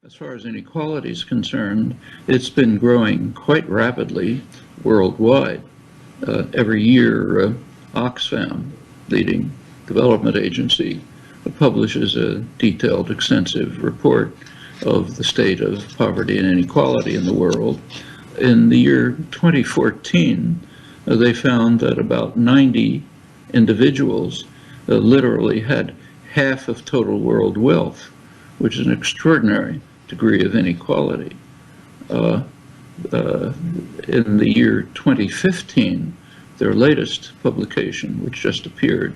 As far as inequality is concerned, it's been growing quite rapidly worldwide. Every year, Oxfam, leading development agency, publishes a detailed, extensive report of the state of poverty and inequality in the world. In the year 2014, they found that about 90 individuals literally had half of total world wealth, which is an extraordinary degree of inequality. In the year 2015, their latest publication, which just appeared,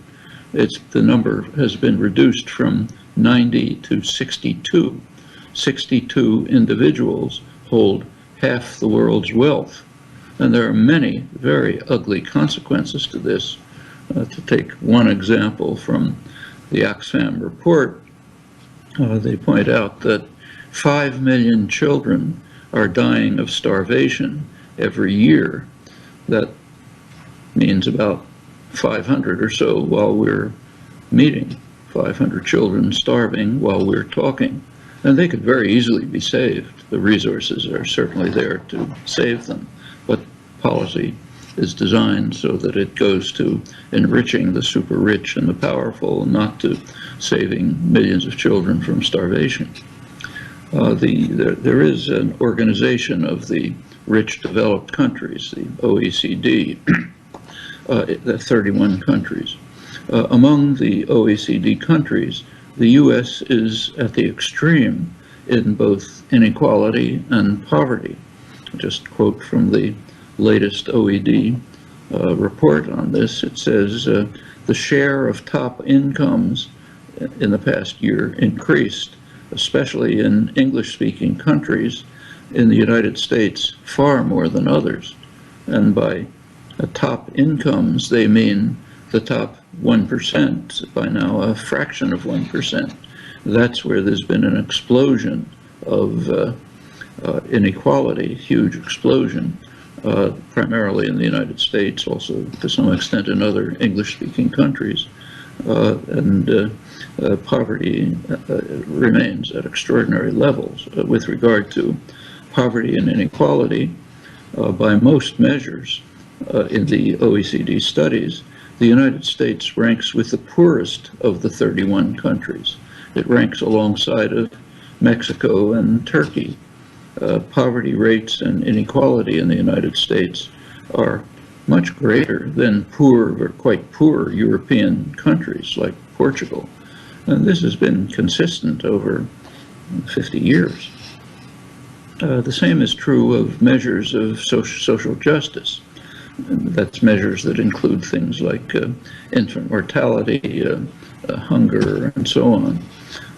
the number has been reduced from 90 to 62. 62 individuals hold half the world's wealth. And there are many very ugly consequences to this. To take one example from the Oxfam report, they point out that 5 million children are dying of starvation every year. That means about 500 or so while we're meeting, 500 children starving while we're talking. And they could very easily be saved. The resources are certainly there to save them, but policy is designed so that it goes to enriching the super rich and the powerful, not to saving millions of children from starvation. There is an organization of the rich developed countries, the OECD, the 31 countries. Among the OECD countries, the US is at the extreme in both inequality and poverty. Just quote from the latest OECD report on this. It says the share of top incomes in the past year increased, especially in English-speaking countries. In the United States, far more than others. And by top incomes, they mean the top 1%, by now a fraction of 1%. That's where there's been an explosion of inequality, huge explosion, primarily in the United States, also to some extent in other English-speaking countries. Poverty remains at extraordinary levels. With regard to poverty and inequality, by most measures in the OECD studies, the United States ranks with the poorest of the 31 countries. It ranks alongside of Mexico and Turkey. Poverty rates and inequality in the United States are much greater than poor or quite poor European countries like Portugal. And this has been consistent over 50 years. The same is true of measures of social justice. And that's measures that include things like infant mortality, hunger, and so on.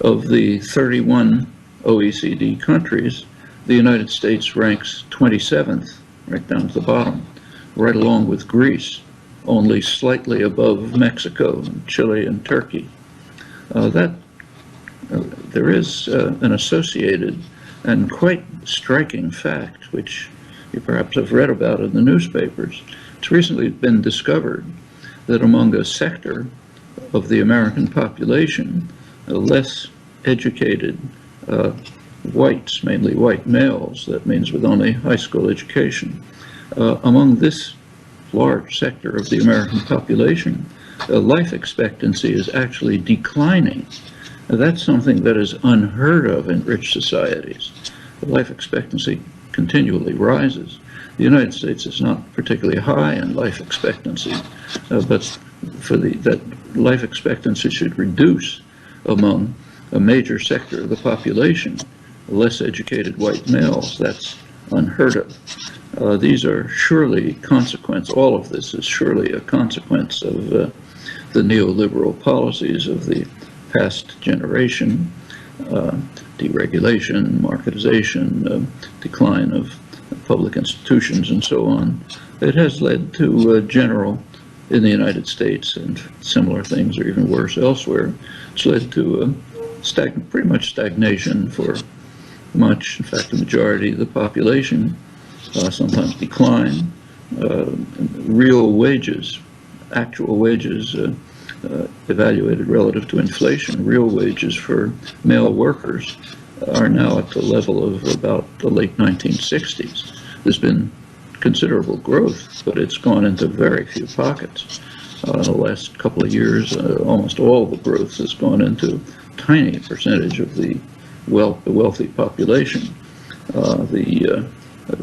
Of the 31 OECD countries, the United States ranks 27th, right down to the bottom, right along with Greece, only slightly above Mexico, and Chile, and Turkey. There is an associated and quite striking fact, which you perhaps have read about in the newspapers. It's recently been discovered that among a sector of the American population, less educated whites, mainly white males, that means with only high school education, among this large sector of the American population, life expectancy is actually declining. That's something that is unheard of in rich societies. Life expectancy continually rises. The United States is not particularly high in life expectancy, but that life expectancy should reduce among a major sector of the population, less educated white males. That's unheard of. These are surely all of this is surely a consequence of the neoliberal policies of the past generation, deregulation, marketization, decline of public institutions, and so on. It has led to in the United States, and similar things are even worse elsewhere. It's led to pretty much stagnation for much, in fact, the majority of the population, sometimes decline. Real wages, actual wages, evaluated relative to inflation, real wages for male workers are now at the level of about the late 1960s. There's been considerable growth, but it's gone into very few pockets. In the last couple of years, almost all the growth has gone into a tiny percentage of the wealthy population.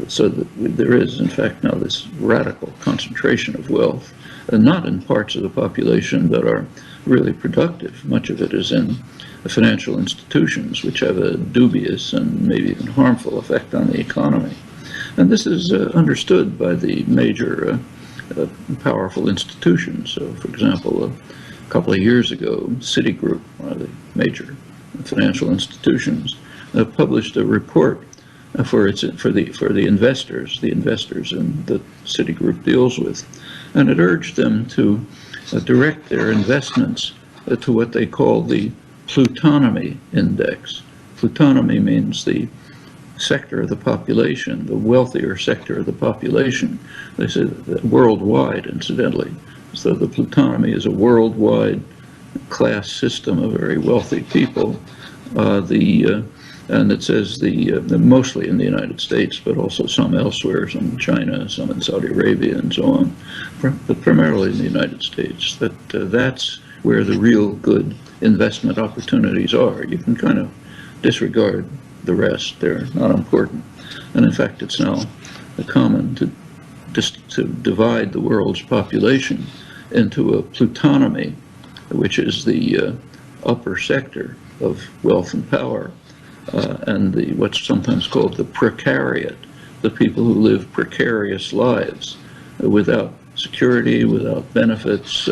So that there is, in fact, now this radical concentration of wealth, not in parts of the population that are really productive. Much of it is in the financial institutions, which have a dubious and maybe even harmful effect on the economy. And this is understood by the major powerful institutions. So, for example, a couple of years ago, Citigroup, one of the major financial institutions, published a report for the investors in that Citigroup deals with, and it urged them to direct their investments to what they call the plutonomy index. Plutonomy means the sector of the population, the wealthier sector of the population. They say that worldwide, incidentally. So the plutonomy is a worldwide class system of very wealthy people. And it says mostly in the United States, but also some elsewhere, some in China, some in Saudi Arabia, and so on, but primarily in the United States, that's where the real good investment opportunities are. You can kind of disregard the rest. They're not important. And in fact, it's now common to divide the world's population into a plutonomy, which is the upper sector of wealth and power, and what's sometimes called the precariat, the people who live precarious lives without security, without benefits.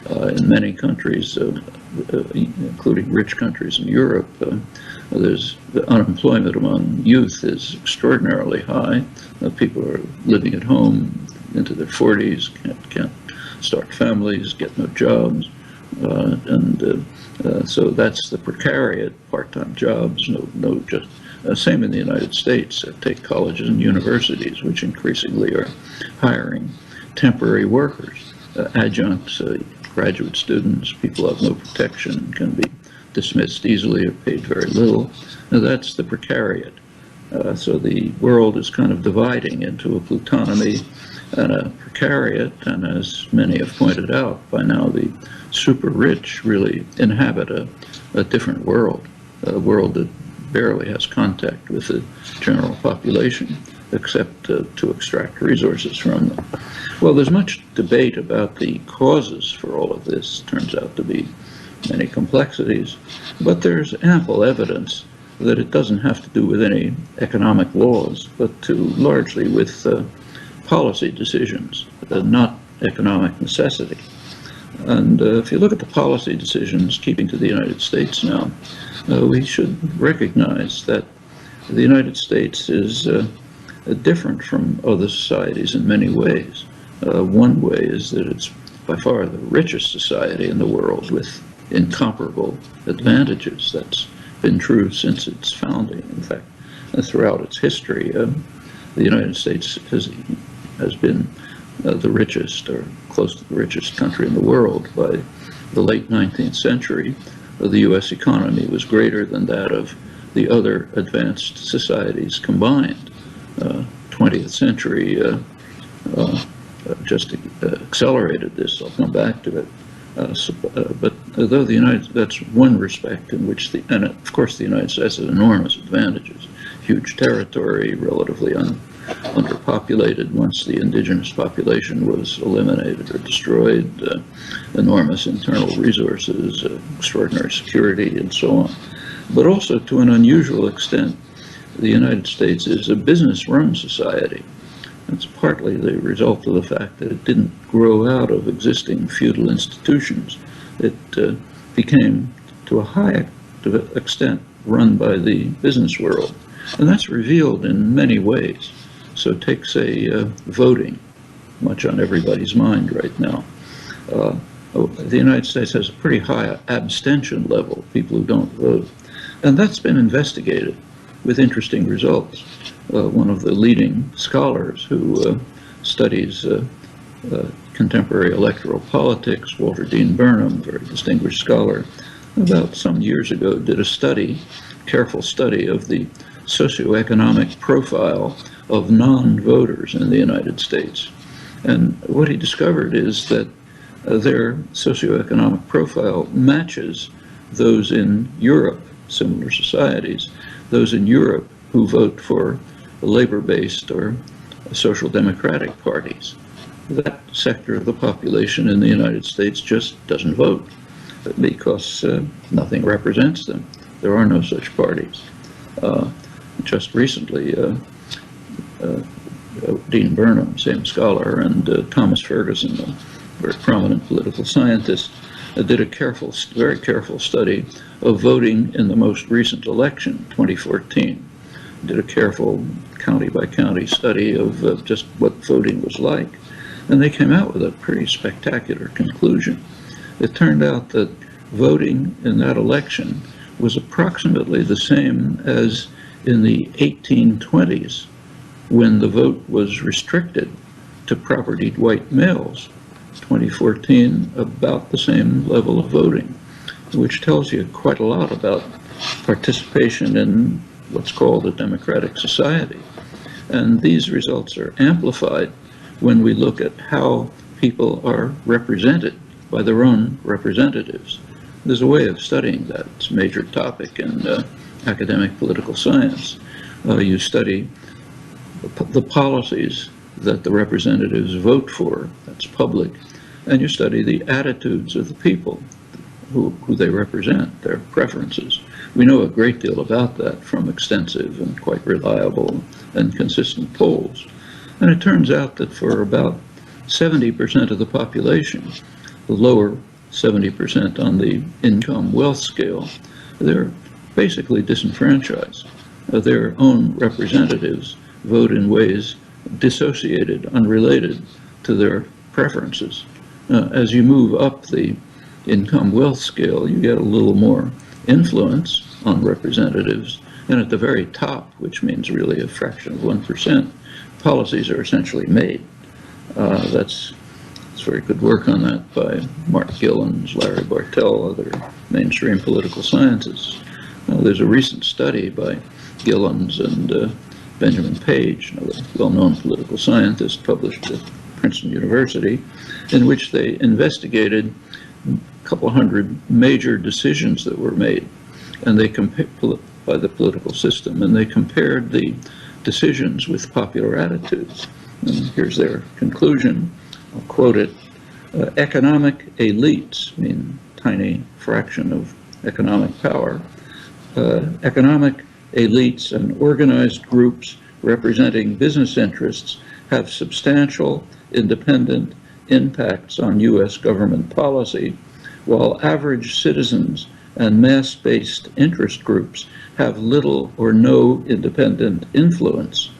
In many countries, including rich countries in Europe, the unemployment among youth is extraordinarily high. People are living at home into their 40s, can't start families, get no jobs, so that's the precariat, part-time jobs, same in the United States. Take colleges and universities, which increasingly are hiring temporary workers, adjuncts, graduate students, people have no protection, can be dismissed easily or paid very little. Now that's the precariat. So the world is kind of dividing into a plutonomy and a precariat, and as many have pointed out by now, the super rich really inhabit a different world, a world that barely has contact with the general population, except to extract resources from them. Well, there's much debate about the causes for all of this. Turns out to be many complexities, but there's ample evidence that it doesn't have to do with any economic laws, but largely with policy decisions, not economic necessity. And if you look at the policy decisions, keeping to the United States now, we should recognize that the United States is different from other societies in many ways. One way is that it's by far the richest society in the world with incomparable advantages. That's been true since its founding. In fact, throughout its history, the United States has been the richest, or close to the richest country in the world. By the late 19th century, the U.S. economy was greater than that of the other advanced societies combined. 20th century just accelerated this. I'll come back to it. But though that's one respect in which and of course the United States has enormous advantages, huge territory, relatively underpopulated once the indigenous population was eliminated or destroyed, enormous internal resources, extraordinary security, and so on. But also, to an unusual extent, the United States is a business-run society. It's partly the result of the fact that it didn't grow out of existing feudal institutions. It became, to a high extent, run by the business world. And that's revealed in many ways. So take, say, voting, much on everybody's mind right now. The United States has a pretty high abstention level, people who don't vote. And that's been investigated with interesting results. One of the leading scholars who studies contemporary electoral politics, Walter Dean Burnham, very distinguished scholar, about some years ago, did a study, careful study of the socioeconomic profile of non-voters in the United States. And what he discovered is that their socioeconomic profile matches those in Europe, similar societies, those in Europe who vote for labor-based or social democratic parties. That sector of the population in the United States just doesn't vote because nothing represents them. There are no such parties. Just recently, Dean Burnham, same scholar, and Thomas Ferguson, a very prominent political scientist, did a very careful study of voting in the most recent election, 2014. Did a careful county-by-county study of just what voting was like. And they came out with a pretty spectacular conclusion. It turned out that voting in that election was approximately the same as in the 1820s, when the vote was restricted to propertied white males. 2014, about the same level of voting, which tells you quite a lot about participation in what's called a democratic society. And these results are amplified when we look at how people are represented by their own representatives. There's a way of studying that. It's a major topic in academic political science. You study the policies that the representatives vote for, that's public, and you study the attitudes of the people who they represent, their preferences. We know a great deal about that from extensive and quite reliable and consistent polls. And it turns out that for about 70% of the population, the lower 70% on the income wealth scale, they're basically disenfranchised. Their own representatives vote in ways dissociated, unrelated to their preferences. As you move up the income wealth scale, you get a little more influence on representatives. And at the very top, which means really a fraction of 1%, policies are essentially made. That's very good work on that by Mark Gillens, Larry Bartell, other mainstream political scientists. There's a recent study by Gillens and Benjamin Page, another well-known political scientist, published at Princeton University, in which they investigated a couple hundred major decisions that were made, and they by the political system, and they compared the decisions with popular attitudes. And here's their conclusion. I'll quote it. Economic elites, I mean tiny fraction of economic power, economic elites and organized groups representing business interests have substantial independent impacts on U.S. government policy, while average citizens and mass-based interest groups have little or no independent influence.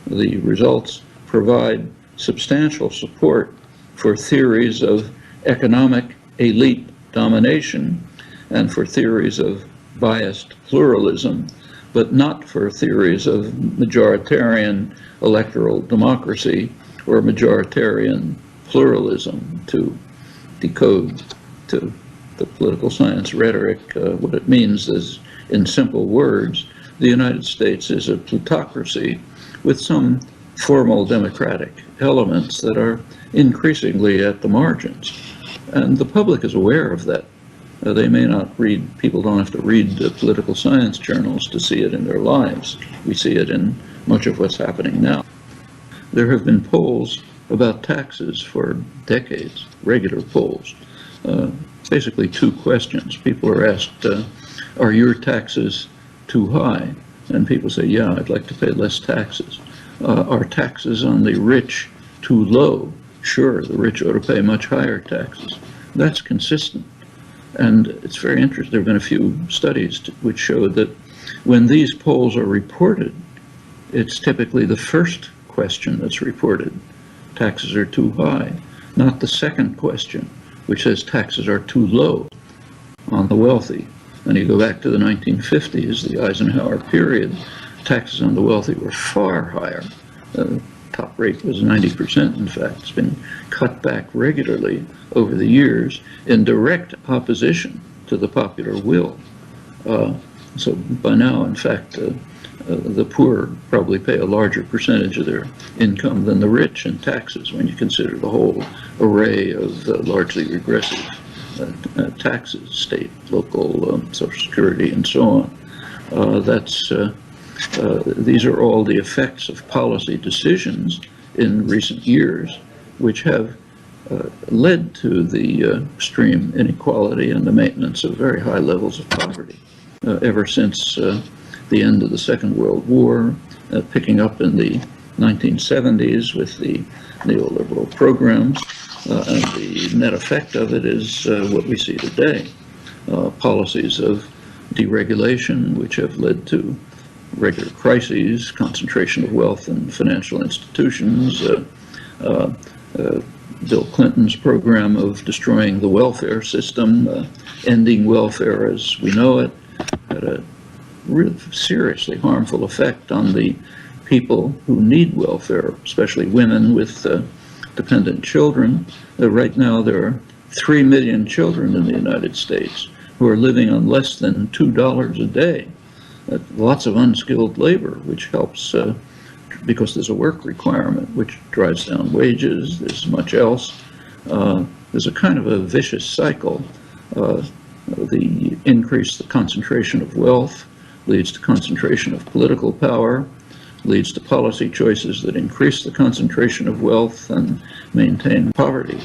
The results provide substantial support for theories of economic elite domination and for theories of biased pluralism, but not for theories of majoritarian electoral democracy or majoritarian pluralism. To decode to the political science rhetoric, what it means is, in simple words, the United States is a plutocracy with some formal democratic elements that are increasingly at the margins. And the public is aware of that. They may not read, people don't have to read the political science journals to see it in their lives. We see it in much of what's happening now. There have been polls about taxes for decades, regular polls. Basically two questions. People are asked, are your taxes too high? And people say, yeah, I'd like to pay less taxes. Are taxes on the rich too low? Sure, the rich ought to pay much higher taxes. That's consistent. And it's very interesting. There have been a few studies which showed that when these polls are reported, it's typically the first question that's reported. Taxes are too high, not the second question, which says taxes are too low on the wealthy. And you go back to the 1950s, the Eisenhower period, taxes on the wealthy were far higher. The top rate was 90%, in fact. It's been cut back regularly over the years in direct opposition to the popular will. So by now, in fact, the poor probably pay a larger percentage of their income than the rich in taxes when you consider the whole array of largely regressive taxes, state, local, Social Security, and so on. These are all the effects of policy decisions in recent years, which have led to the extreme inequality and the maintenance of very high levels of poverty ever since the end of the Second World War, picking up in the 1970s with the neoliberal programs, and the net effect of it is what we see today. Policies of deregulation, which have led to regular crises, concentration of wealth in financial institutions, Bill Clinton's program of destroying the welfare system, ending welfare as we know it, had a really seriously harmful effect on the people who need welfare, especially women with dependent children. Right now there are 3 million children in the United States who are living on less than $2 a day. Lots of unskilled labor, which helps because there's a work requirement, which drives down wages. There's much else. There's a kind of a vicious cycle. The concentration of wealth leads to concentration of political power, leads to policy choices that increase the concentration of wealth and maintain poverty.